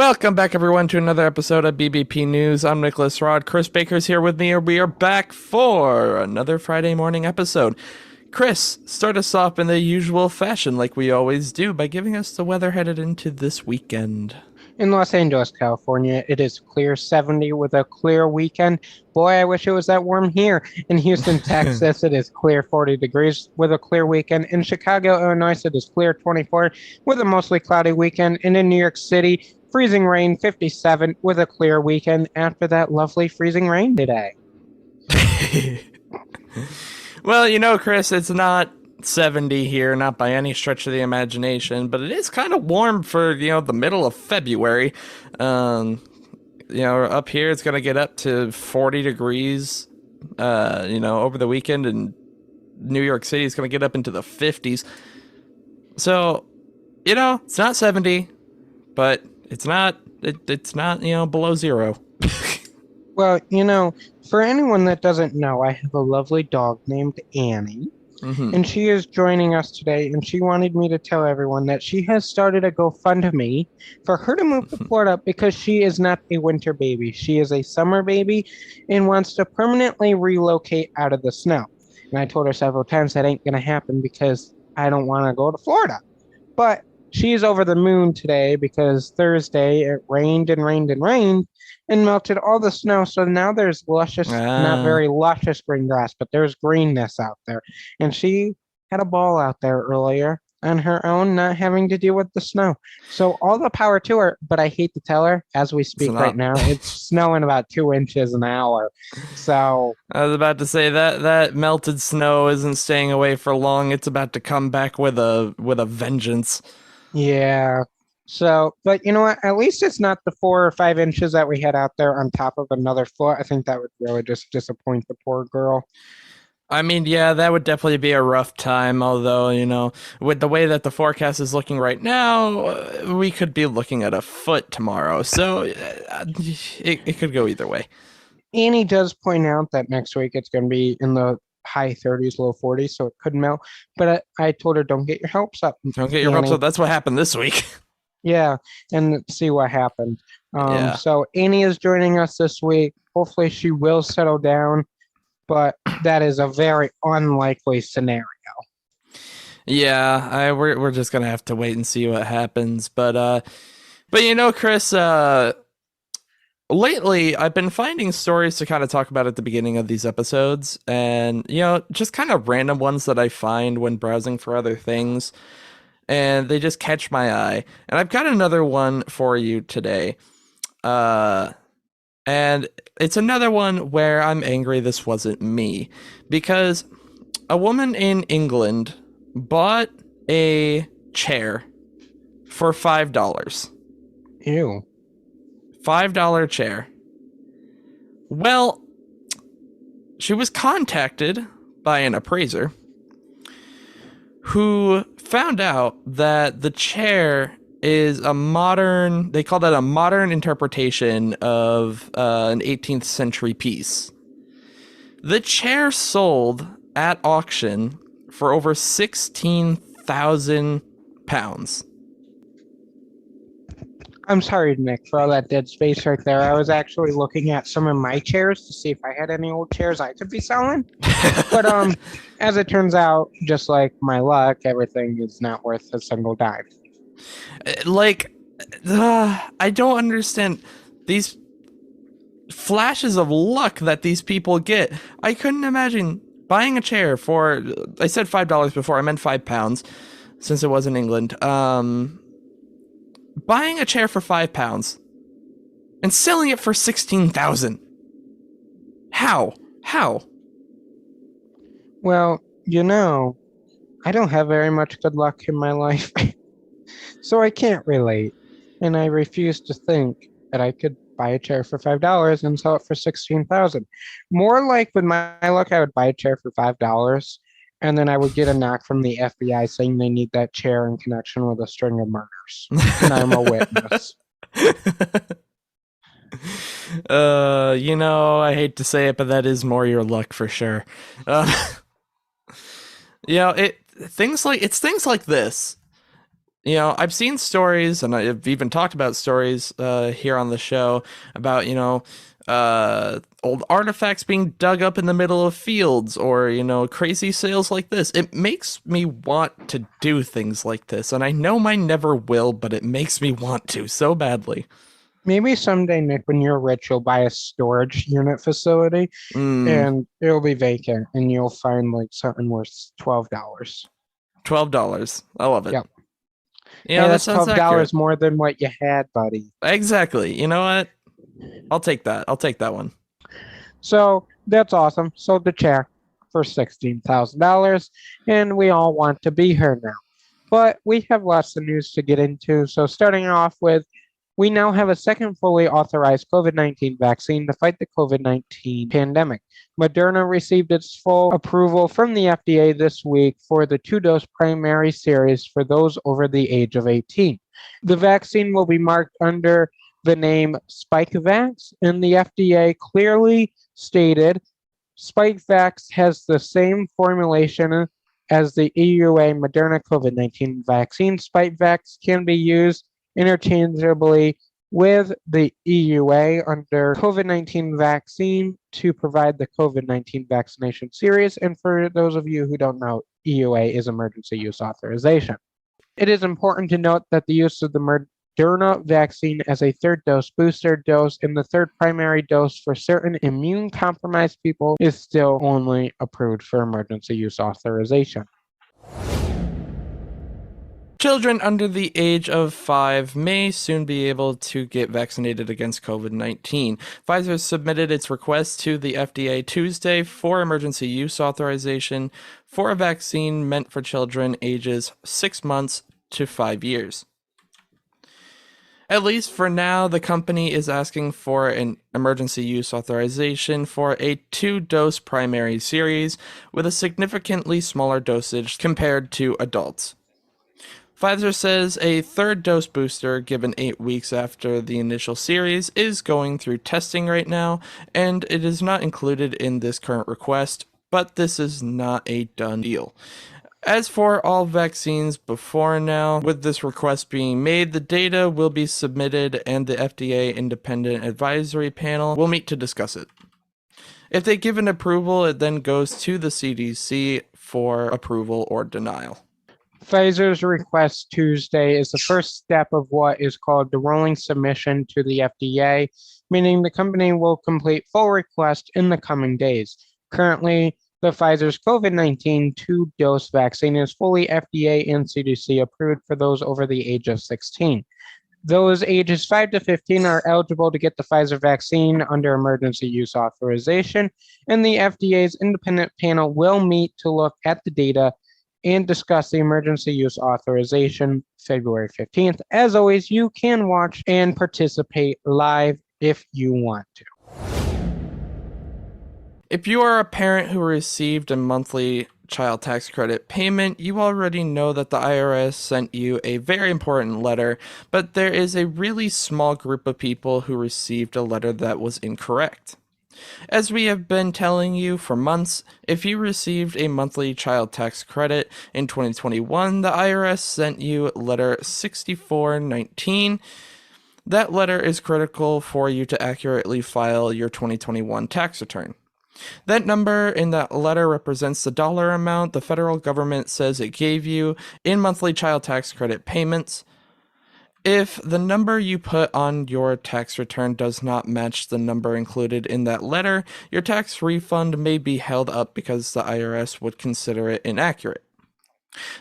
Welcome back, everyone, to another episode of BBP News. I'm Nicholas Rod. Chris Baker's here with me. We are back for another Friday morning episode. Chris, start us off in the usual fashion, like we always do, by giving us the weather headed into this weekend. In Los Angeles, California, it is clear 70 with a clear weekend. Boy, I wish it was that warm here. In Houston, Texas, it is clear 40 degrees with a clear weekend. In Chicago, Illinois, it is clear 24 with a mostly cloudy weekend. And in New York City, freezing rain 57 with a clear weekend after that lovely freezing rain today. Well, Chris, it's not 70 here, not by any stretch of the imagination, but it is kind of warm for, the middle of February. Up here it's going to get up to 40 degrees, over the weekend, and New York City is going to get up into the 50s. So, it's not 70, but it's not below zero. Well, for anyone that doesn't know, I have a lovely dog named Annie. And she is joining us today, and she wanted me to tell everyone that she has started a GoFundMe for her to move to Florida because she is not a winter baby. She is a summer baby and wants to permanently relocate out of the snow. And I told her several times that ain't going to happen because I don't want to go to Florida. But she's over the moon today because Thursday it rained and rained and rained and melted all the snow. So now there's luscious, not Ah. very luscious green grass, but there's greenness out there. And she had a ball out there earlier on her own, not having to deal with the snow. So all the power to her. But I hate to tell her, as we It's speak right not. now, it's snowing about 2 inches an hour. So I was about to say that melted snow isn't staying away for long. It's about to come back with a vengeance. yeah. So, but you know what? At least it's not the 4 or 5 inches that we had out there on top of another foot. I think that would really just disappoint the poor girl. I mean, yeah, that would definitely be a rough time. Although, with the way that the forecast is looking right now, we could be looking at a foot tomorrow. So it could go either way. Annie does point out that next week it's going to be in the high 30s, low 40s, so it could melt. But I told her, don't get your hopes up, Don't get your hopes Annie. up. That's what happened this week. Yeah, and see what happened. Yeah. So Annie is joining us this week. Hopefully she will settle down, but that is a very unlikely scenario. Yeah, we're just gonna have to wait and see what happens. But Chris, lately I've been finding stories to kind of talk about at the beginning of these episodes, and just kind of random ones that I find when browsing for other things, and they just catch my eye. And I've got another one for you today. And it's another one where I'm angry this wasn't me, because a woman in England bought a chair for $5. Ew. $5 chair. Well, she was contacted by an appraiser who found out that the chair is they call that a modern interpretation of an 18th century piece. The chair sold at auction for over £16,000. I'm sorry, Nick, for all that dead space right there. I was actually looking at some of my chairs to see if I had any old chairs I could be selling. But as it turns out, just like my luck, everything is not worth a single dime. Like, I don't understand these flashes of luck that these people get. I couldn't imagine buying a chair for, I said $5 before, I meant £5, since it was in England. Buying a chair for £5 and selling it for 16,000. How? Well, I don't have very much good luck in my life, so I can't relate. And I refuse to think that I could buy a chair for $5 and sell it for 16,000. More like with my luck, I would buy a chair for $5 and then I would get a knock from the FBI saying they need that chair in connection with a string of murders. And I'm a witness. I hate to say it, but that is more your luck for sure. It's things like this I've seen stories, and I've even talked about stories here on the show about, old artifacts being dug up in the middle of fields, or, crazy sales like this. It makes me want to do things like this, and I know mine never will, but it makes me want to so badly. Maybe someday, Nick, when you're rich, you'll buy a storage unit facility Mm, and it'll be vacant and you'll find like something worth $12. $12. I love it. Yep. Hey, That that's sounds $12 accurate. more than what you had, buddy. Exactly. You know what? I'll take that. I'll take that one. So that's awesome. Sold the check for $16,000, and we all want to be here now. But we have lots of news to get into. So starting off with, we now have a second fully authorized COVID-19 vaccine to fight the COVID-19 pandemic. Moderna received its full approval from the FDA this week for the two-dose primary series for those over the age of 18. The vaccine will be marked under the name Spikevax, and the FDA clearly stated Spikevax has the same formulation as the EUA Moderna COVID-19 vaccine. Spikevax can be used interchangeably with the EUA under COVID-19 vaccine to provide the COVID-19 vaccination series. And for those of you who don't know, EUA is emergency use authorization. It is important to note that the use of the Moderna vaccine as a third dose, booster dose, and the third primary dose for certain immune compromised people is still only approved for emergency use authorization. Children under the age of 5 may soon be able to get vaccinated against COVID-19. Pfizer submitted its request to the FDA Tuesday for emergency use authorization for a vaccine meant for children ages 6 months to 5 years. At least for now, the company is asking for an emergency use authorization for a two-dose primary series with a significantly smaller dosage compared to adults. Pfizer says a third dose booster given 8 weeks after the initial series is going through testing right now, and it is not included in this current request, but this is not a done deal. As for all vaccines before now, with this request being made, the data will be submitted and the FDA Independent Advisory Panel will meet to discuss it. If they give an approval, it then goes to the CDC for approval or denial. Pfizer's request Tuesday is the first step of what is called the rolling submission to the FDA, meaning the company will complete full request in the coming days. Currently, the Pfizer's COVID-19 two-dose vaccine is fully FDA and CDC approved for those over the age of 16. Those ages 5 to 15 are eligible to get the Pfizer vaccine under emergency use authorization, and the FDA's independent panel will meet to look at the data and discuss the emergency use authorization February 15th. As always, you can watch and participate live if you want to. If you are a parent who received a monthly child tax credit payment, you already know that the IRS sent you a very important letter, but there is a really small group of people who received a letter that was incorrect. As we have been telling you for months, if you received a monthly child tax credit in 2021, the IRS sent you letter 6419. That letter is critical for you to accurately file your 2021 tax return. That number in that letter represents the dollar amount the federal government says it gave you in monthly child tax credit payments. If the number you put on your tax return does not match the number included in that letter, your tax refund may be held up because the IRS would consider it inaccurate.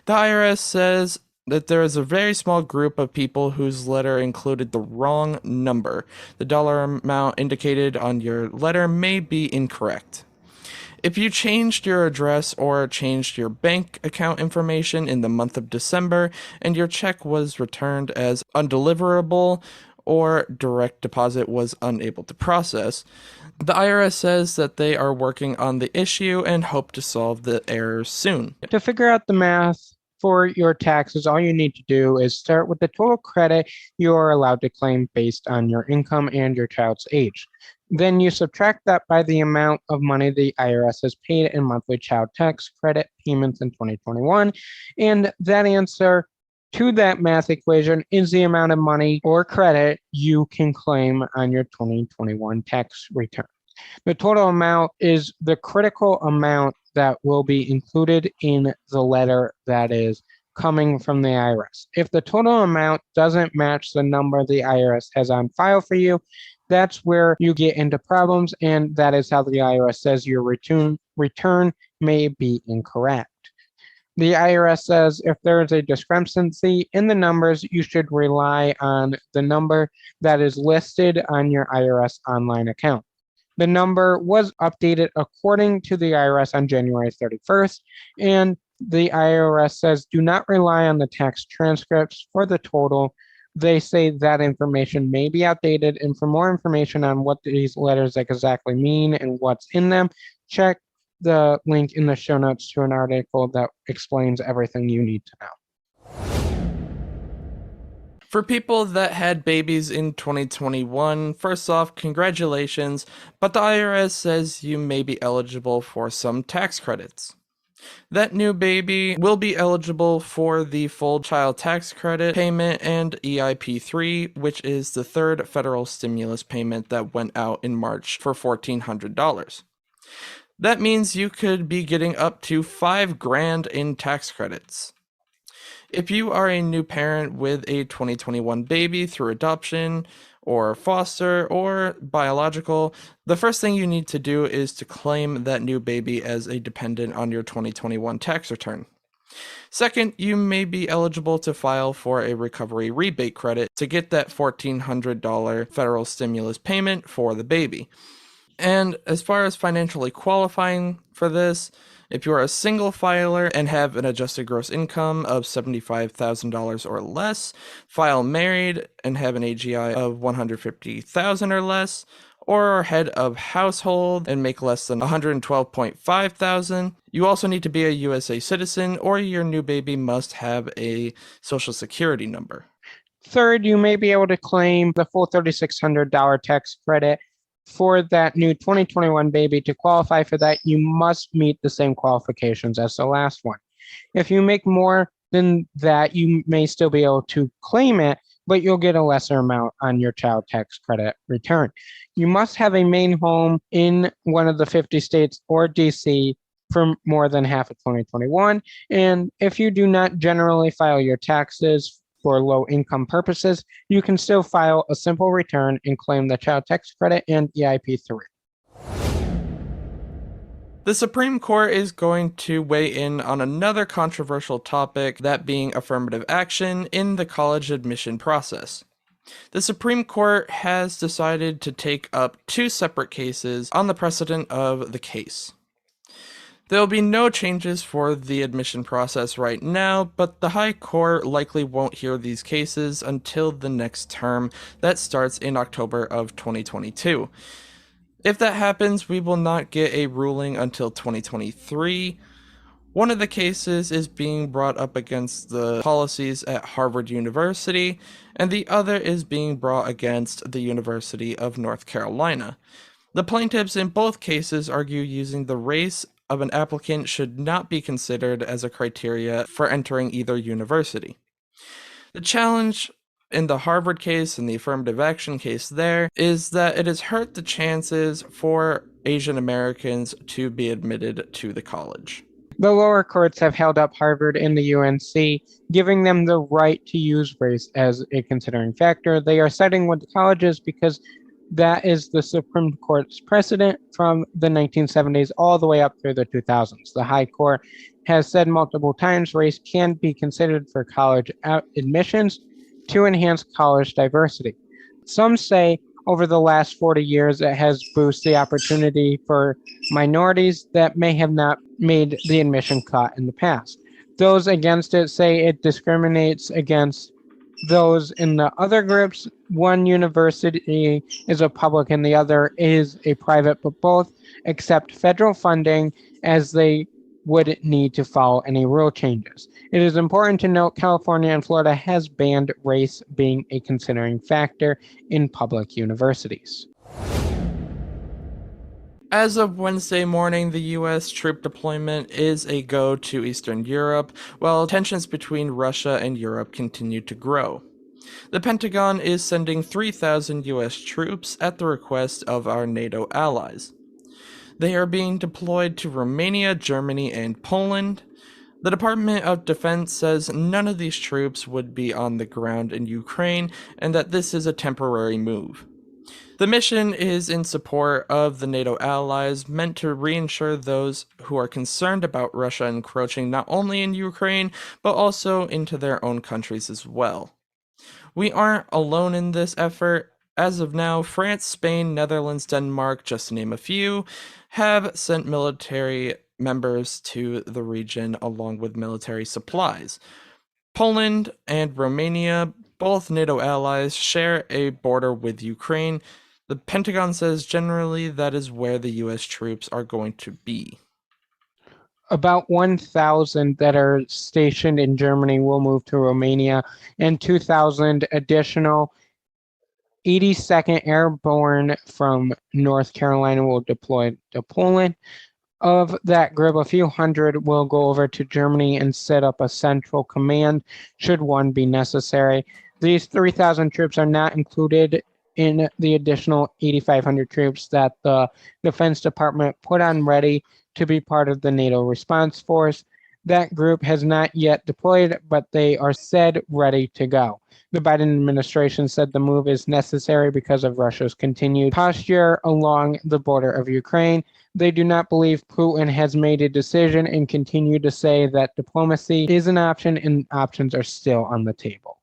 The IRS says that there is a very small group of people whose letter included the wrong number. The dollar amount indicated on your letter may be incorrect. If you changed your address or changed your bank account information in the month of December and your check was returned as undeliverable or direct deposit was unable to process, the IRS says that they are working on the issue and hope to solve the errors soon. To figure out the math for your taxes, all you need to do is start with the total credit you are allowed to claim based on your income and your child's age. Then you subtract that by the amount of money the IRS has paid in monthly child tax credit payments in 2021, and that answer to that math equation is the amount of money or credit you can claim on your 2021 tax return. The total amount is the critical amount that will be included in the letter that is coming from the IRS. If the total amount doesn't match the number the IRS has on file for you, that's where you get into problems, and that is how the IRS says your return may be incorrect. The IRS says if there is a discrepancy in the numbers, you should rely on the number that is listed on your IRS online account. The number was updated according to the IRS on January 31st, and the IRS says do not rely on the tax transcripts for the total. They say that information may be outdated, and for more information on what these letters exactly mean and what's in them, check the link in the show notes to an article that explains everything you need to know. For people that had babies in 2021, first off, congratulations, but the IRS says you may be eligible for some tax credits. That new baby will be eligible for the full child tax credit payment and EIP3, which is the third federal stimulus payment that went out in March for $1,400. That means you could be getting up to $5,000 in tax credits. If you are a new parent with a 2021 baby through adoption or foster or biological, the first thing you need to do is to claim that new baby as a dependent on your 2021 tax return. Second, you may be eligible to file for a recovery rebate credit to get that $1,400 federal stimulus payment for the baby. And as far as financially qualifying for this, if you are a single filer and have an adjusted gross income of $75,000 or less, file married and have an AGI of $150,000 or less, or are head of household and make less than $112,500, you also need to be a USA citizen, or your new baby must have a social security number. Third, you may be able to claim the full $3,600 tax credit for that new 2021 baby. To qualify for that, you must meet the same qualifications as the last one. If you make more than that, you may still be able to claim it, but you'll get a lesser amount on your child tax credit return. You must have a main home in one of the 50 states or DC for more than half of 2021. And if you do not generally file your taxes for low income purposes, you can still file a simple return and claim the child tax credit and EIP3. The Supreme Court is going to weigh in on another controversial topic, that being affirmative action in the college admission process. The Supreme Court has decided to take up two separate cases on the precedent of the case. There will be no changes for the admission process right now, but the High Court likely won't hear these cases until the next term that starts in October of 2022. If that happens, we will not get a ruling until 2023. One of the cases is being brought up against the policies at Harvard University, and the other is being brought against the University of North Carolina. The plaintiffs in both cases argue using the race of an applicant should not be considered as a criteria for entering either university. The challenge in the Harvard case and the affirmative action case there is that it has hurt the chances for Asian Americans to be admitted to the college. The lower courts have held up Harvard and the UNC, giving them the right to use race as a considering factor. They are siding with the colleges because that is the Supreme Court's precedent from the 1970s all the way up through the 2000s. The High Court has said multiple times race can be considered for college admissions to enhance college diversity. Some say over the last 40 years it has boosted the opportunity for minorities that may have not made the admission cut in the past. Those against it say it discriminates against those in the other groups. One university is a public and the other is a private, but both accept federal funding as they would need to follow any rule changes. It is important to note California and Florida has banned race being a considering factor in public universities. As of Wednesday morning, the U.S. troop deployment is a go to Eastern Europe, while tensions between Russia and Europe continue to grow. The Pentagon is sending 3,000 U.S. troops at the request of our NATO allies. They are being deployed to Romania, Germany, and Poland. The Department of Defense says none of these troops would be on the ground in Ukraine and that this is a temporary move. The mission is in support of the NATO allies, meant to reassure those who are concerned about Russia encroaching not only in Ukraine, but also into their own countries as well. We aren't alone in this effort. As of now, France, Spain, Netherlands, Denmark, just to name a few, have sent military members to the region along with military supplies. Poland and Romania, both NATO allies, share a border with Ukraine. The Pentagon says generally that is where the US troops are going to be. About 1,000 that are stationed in Germany will move to Romania, and 2,000 additional 82nd Airborne from North Carolina will deploy to Poland. Of that group, a few hundred will go over to Germany and set up a central command should one be necessary. These 3,000 troops are not included in the additional 8,500 troops that the Defense Department put on ready to be part of the NATO response force. That group has not yet deployed, but they are said ready to go. The Biden administration said the move is necessary because of Russia's continued posture along the border of Ukraine. They do not believe Putin has made a decision and continue to say that diplomacy is an option and options are still on the table.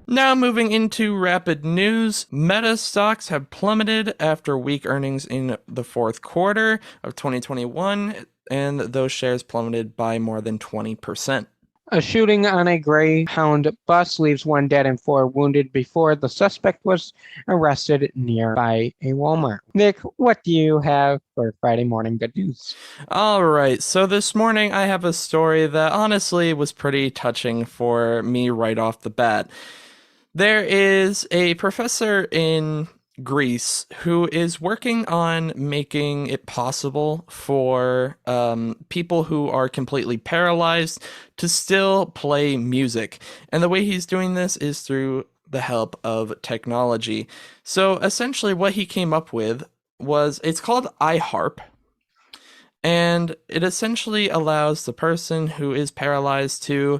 Now, moving into rapid news, Meta stocks have plummeted after weak earnings in the fourth quarter of 2021, and those shares plummeted by more than 20%. A shooting on a Greyhound bus leaves one dead and four wounded before the suspect was arrested nearby a Walmart. Nick, what do you have for Friday morning good news? All right, so this morning I have a story that honestly was pretty touching for me right off the bat. There is a professor in Greece who is working on making it possible for people who are completely paralyzed to still play music. And the way he's doing this is through the help of technology. So essentially, what he came up with was it's called iHarp. And it essentially allows the person who is paralyzed to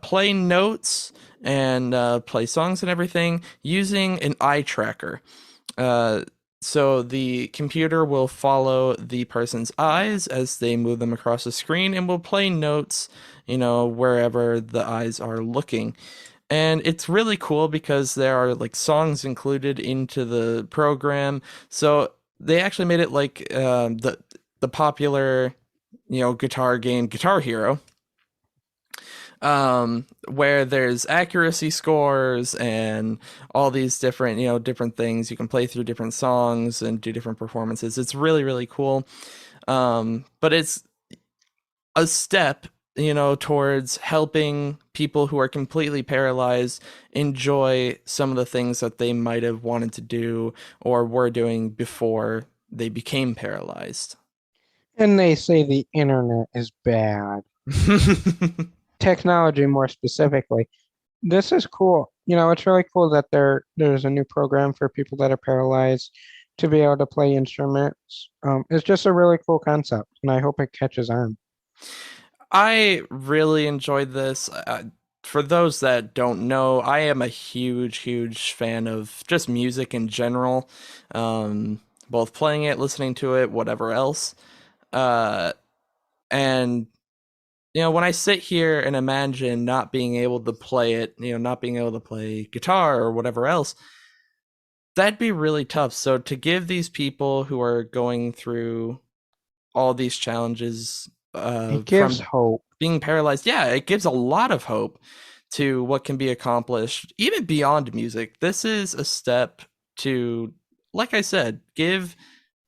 play notes and play songs and everything using an eye tracker. Uh, so the computer will follow the person's eyes as they move them across the screen and will play notes, wherever the eyes are looking. And it's really cool because there are like songs included into the program. So they actually made it like the popular, guitar game Guitar Hero, where there's accuracy scores and all these different, different things. You can play through different songs and do different performances. It's really, really cool. But it's a step, towards helping people who are completely paralyzed enjoy some of the things that they might have wanted to do or were doing before they became paralyzed. And they say the internet is bad. Technology, more specifically. This is cool. It's really cool that there's a new program for people that are paralyzed to be able to play instruments. It's just a really cool concept, and I hope it catches on. I really enjoyed this. For those that don't know, I am a huge, huge fan of just music in general, both playing it, listening to it, whatever else. Uh, and when I sit here and imagine not being able to play it, not being able to play guitar or whatever else, that'd be really tough. So to give these people who are going through all these challenges It gives from hope. being paralyzed, yeah, it gives a lot of hope to what can be accomplished, even beyond music. This is a step to, like I said, give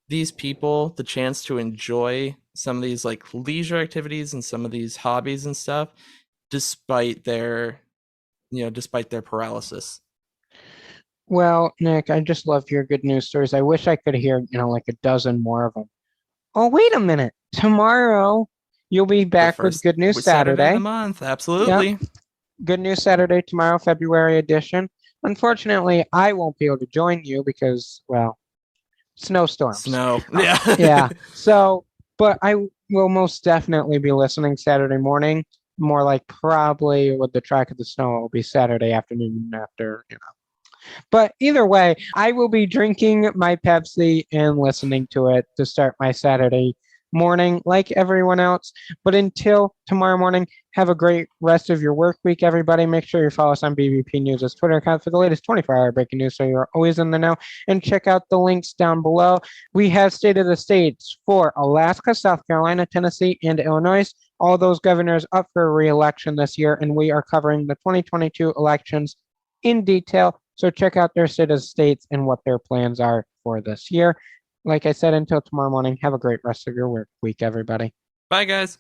these people the chance to enjoy some of these like leisure activities and some of these hobbies and stuff, despite their, despite their paralysis. Well, Nick, I just love your good news stories. I wish I could hear, like a dozen more of them. Oh, wait a minute. Tomorrow, you'll be The back with first Good News Saturday of the Saturday. month. Yep. Absolutely. Good News Saturday tomorrow, February edition. Unfortunately, I won't be able to join you because, well, snowstorms. Snow. Yeah. Yeah. So, but I will most definitely be listening Saturday morning. More like probably with the track of the snow, it will be Saturday afternoon after. But either way, I will be drinking my Pepsi and listening to it to start my Saturday morning like everyone else. But until tomorrow morning, have a great rest of your work week, everybody. Make sure you follow us on BBP News' Twitter account for the latest 24-hour breaking news so you're always in the know. And check out the links down below. We have State of the States for Alaska, South Carolina, Tennessee, and Illinois. All those governors up for re-election this year, and we are covering the 2022 elections in detail. So check out their state of states and what their plans are for this year. Like I said, until tomorrow morning, have a great rest of your work week, everybody. Bye, guys.